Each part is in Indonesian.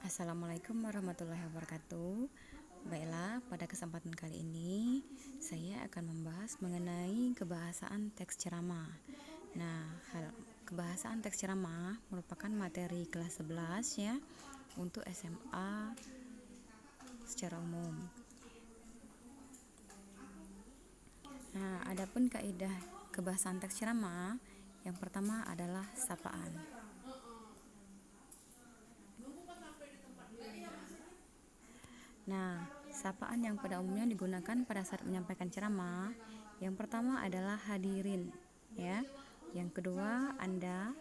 Assalamualaikum warahmatullahi wabarakatuh. Baiklah, pada kesempatan kali ini saya akan membahas mengenai kebahasaan teks ceramah. Nah, kebahasaan teks ceramah merupakan materi kelas 11 ya untuk SMA secara umum. Nah, adapun kaidah kebahasaan teks ceramah, yang pertama adalah sapaan. Nah, sapaan yang pada umumnya digunakan pada saat menyampaikan ceramah, yang pertama adalah hadirin, ya. Yang kedua, Anda.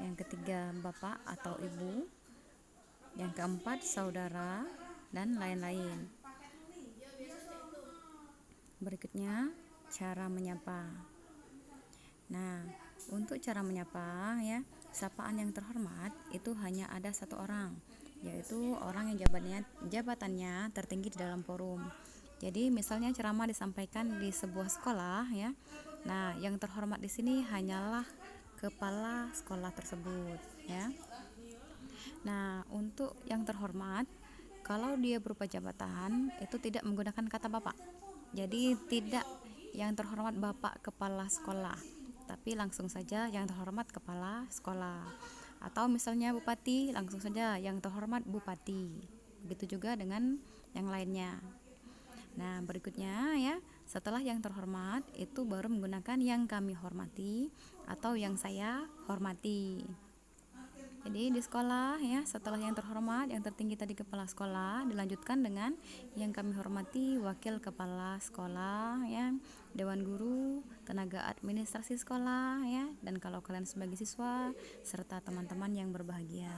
Yang ketiga, Bapak atau Ibu. Yang keempat, saudara, dan lain-lain. Berikutnya, cara menyapa. Nah, untuk cara menyapa ya, sapaan yang terhormat itu hanya ada satu orang, yaitu orang yang jabatannya tertinggi di dalam forum. Jadi misalnya ceramah disampaikan di sebuah sekolah ya. Nah, yang terhormat di sini hanyalah kepala sekolah tersebut ya. Nah, untuk yang terhormat, kalau dia berupa jabatan itu tidak menggunakan kata Bapak. Jadi tidak yang terhormat Bapak kepala sekolah, tapi langsung saja yang terhormat kepala sekolah. Atau misalnya bupati, langsung saja yang terhormat bupati. Begitu juga dengan yang lainnya. Nah, berikutnya ya, setelah yang terhormat itu baru menggunakan yang kami hormati atau yang saya hormati. Jadi di sekolah ya, setelah yang terhormat, yang tertinggi tadi kepala sekolah, dilanjutkan dengan yang kami hormati wakil kepala sekolah ya, dewan guru, tenaga administrasi sekolah ya, dan kalau kalian sebagai siswa serta teman-teman yang berbahagia.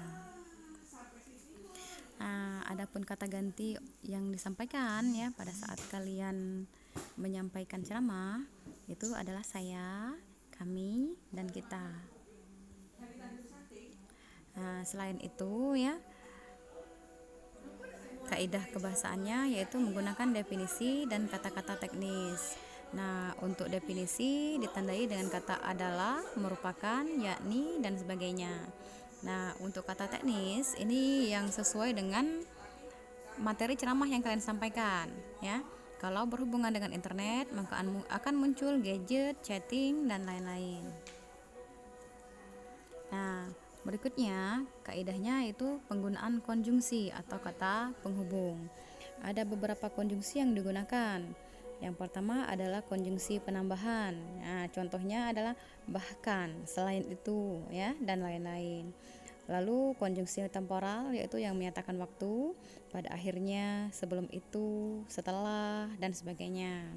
Nah, adapun kata ganti yang disampaikan ya pada saat kalian menyampaikan ceramah itu adalah saya, kami, dan kita. Nah, selain itu ya, kaidah kebahasaannya yaitu menggunakan definisi dan kata-kata teknis. Nah, untuk definisi ditandai dengan kata adalah, merupakan, yakni, dan sebagainya. Nah, untuk kata teknis ini yang sesuai dengan materi ceramah yang kalian sampaikan ya. Kalau berhubungan dengan internet, maka akan muncul gadget, chatting, dan lain-lain. Nah, berikutnya kaidahnya itu penggunaan konjungsi atau kata penghubung. Ada beberapa konjungsi yang digunakan. Yang pertama adalah konjungsi penambahan. Nah, contohnya adalah bahkan, selain itu ya, dan lain-lain. Lalu konjungsi temporal yaitu yang menyatakan waktu, pada akhirnya, sebelum itu, setelah, dan sebagainya.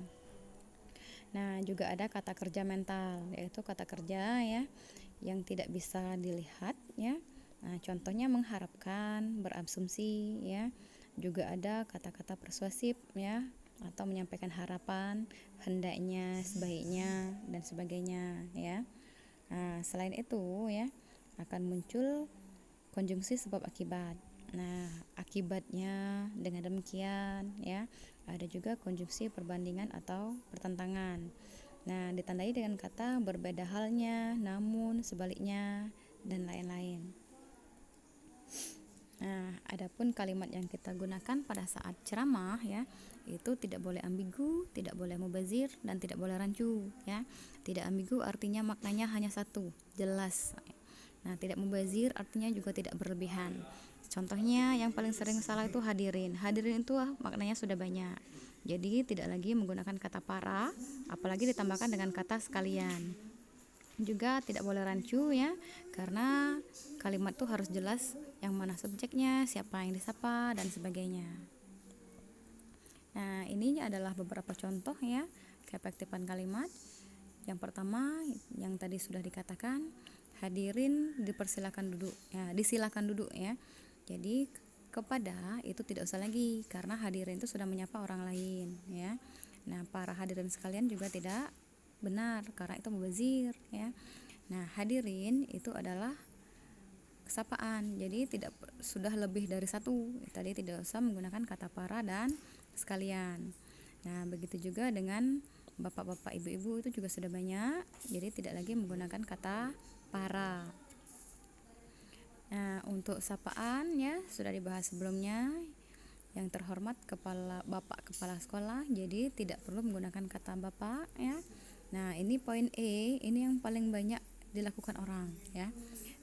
Nah, juga ada kata kerja mental, yaitu kata kerja ya yang tidak bisa dilihat ya. Nah, contohnya mengharapkan, berasumsi ya. Juga ada kata-kata persuasif ya, atau menyampaikan harapan, hendaknya, sebaiknya, dan sebagainya ya. Nah, selain itu ya, akan muncul konjungsi sebab akibat. Nah, akibatnya dengan demikian ya. Ada juga konjungsi perbandingan atau pertentangan. Nah, ditandai dengan kata berbeda halnya, namun, sebaliknya, dan lain-lain. Nah, adapun kalimat yang kita gunakan pada saat ceramah ya, itu tidak boleh ambigu, tidak boleh mubazir, dan tidak boleh rancu ya. Tidak ambigu artinya maknanya hanya satu, jelas. Nah, tidak mubazir artinya juga tidak berlebihan. Contohnya yang paling sering salah itu hadirin. Hadirin itu maknanya sudah banyak. Jadi tidak lagi menggunakan kata para, apalagi ditambahkan dengan kata sekalian. Juga tidak boleh rancu ya, karena kalimat itu harus jelas yang mana subjeknya, siapa yang disapa, dan sebagainya. Nah, ini adalah beberapa contoh ya keefektifan kalimat. Yang pertama yang tadi sudah dikatakan, hadirin dipersilakan duduk ya, disilakan duduk ya. Jadi kepada itu tidak usah lagi, karena hadirin itu sudah menyapa orang lain ya. Nah, para hadirin sekalian juga tidak benar, karena itu mubazir ya. Nah, hadirin itu adalah kesapaan, jadi tidak sudah lebih dari satu. Tadi tidak usah menggunakan kata para dan sekalian. Nah, begitu juga dengan bapak-bapak, ibu-ibu itu juga sudah banyak, jadi tidak lagi menggunakan kata para. Nah, untuk sapaan ya sudah dibahas sebelumnya. Yang terhormat Bapak Kepala Sekolah, jadi tidak perlu menggunakan kata Bapak ya. Nah, ini poin E, ini yang paling banyak dilakukan orang ya.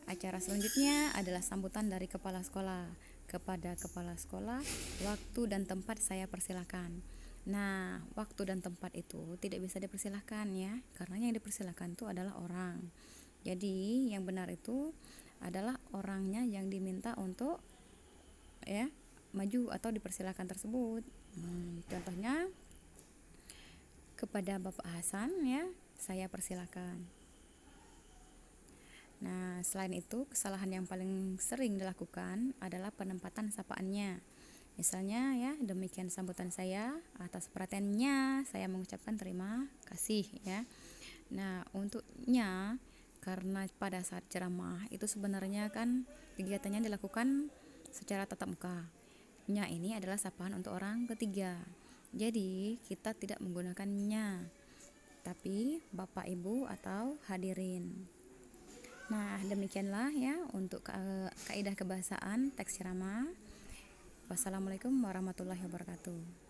Acara selanjutnya adalah sambutan dari kepala sekolah. Kepada kepala sekolah, waktu dan tempat saya persilahkan. Nah, waktu dan tempat itu tidak bisa dipersilahkan ya, karena yang dipersilahkan itu adalah orang. Jadi, yang benar itu adalah orangnya yang diminta untuk ya maju atau dipersilahkan tersebut. Contohnya kepada Bapak Hasan ya, saya persilahkan. Nah, selain itu, kesalahan yang paling sering dilakukan adalah penempatan sapaannya. Misalnya ya, demikian sambutan saya, atas perhatiannya saya mengucapkan terima kasih ya. Nah, untuknya karena pada saat ceramah itu sebenarnya kan kegiatannya dilakukan secara tatap muka. Nya ini adalah sapaan untuk orang ketiga. Jadi, kita tidak menggunakan nya, tapi Bapak Ibu atau hadirin. Nah, demikianlah ya untuk kaidah kebahasaan teks ceramah. Wassalamualaikum warahmatullahi wabarakatuh.